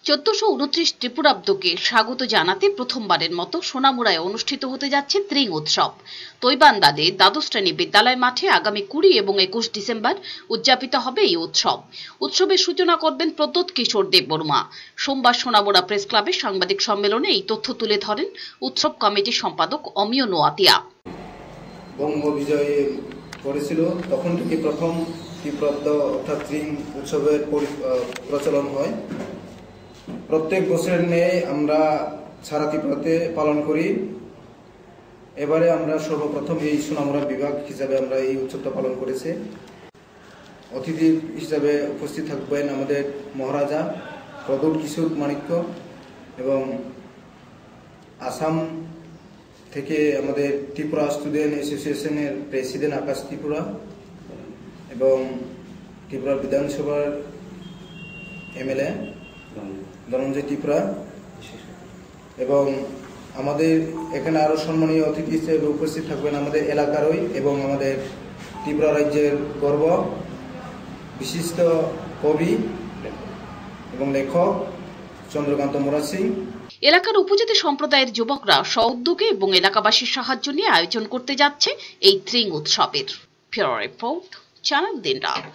1429 ত্রিপুরাব্দকে স্বাগত জানাতে প্রথমবারের মতো সোনামুড়ায় অনুষ্ঠিত হতে যাচ্ছে ত্রিং উৎসব। তৈবান্দাদে দ্বাদশ শ্রেণী বিদ্যালয় মাঠে আগামী 20 এবং 21 ডিসেম্বর উদযাপিত হবে এই উৎসব। উৎসবের সূচনা করবেন প্রদ্যোৎ কিশোর দেববর্মা। সোমবার সোনামুড়া প্রেস ক্লাবে সাংবাদিক সম্মেলনে এই তথ্য তুলে ধরেন উৎসব কমিটির সম্পাদক অমিয় নোয়াতিয়া। বঙ্গ বিজয় করেছিল তখন থেকে প্রথম ত্রিপুরাব্দ অর্থাৎ ত্রিং উৎসবের প্রচলন হয়। প্রত্যেক বছরের ন্যায় আমরা সারা ত্রিপুরাতে পালন করি। এবারে আমরা সর্বপ্রথম এই সোনামুড়া বিভাগ হিসাবে আমরা এই উৎসবটা পালন করেছি। অতিথি হিসাবে উপস্থিত থাকবেন আমাদের মহারাজা প্রদ্যোৎ কিশোর মাণিক্য এবং আসাম থেকে আমাদের ত্রিপুরা স্টুডেন্ট অ্যাসোসিয়েশনের প্রেসিডেন্ট আকাশ ত্রিপুরা এবং ত্রিপুরা বিধানসভার এমএলএ ধনঞ্জয় ত্রিপুরা এবং আমাদের এখানে আরো সম্মানীয় অতিথি হিসেবে উপস্থিত থাকবেন আমাদের এলাকারই এবং আমাদের ত্রিপুরা রাজ্যের গর্ব বিশিষ্ট কবি এবং লেখক চন্দ্রকান্ত মোরার সিং। এলাকার উপজাতি সম্প্রদায়ের যুবকরা স্ব-উদ্যোগে এবং এলাকাবাসীর সাহায্য নিয়ে আয়োজন করতে যাচ্ছে এই ত্রিং উৎসবের। ব্যুরো রিপোর্ট, চ্যানেল দিনরাত।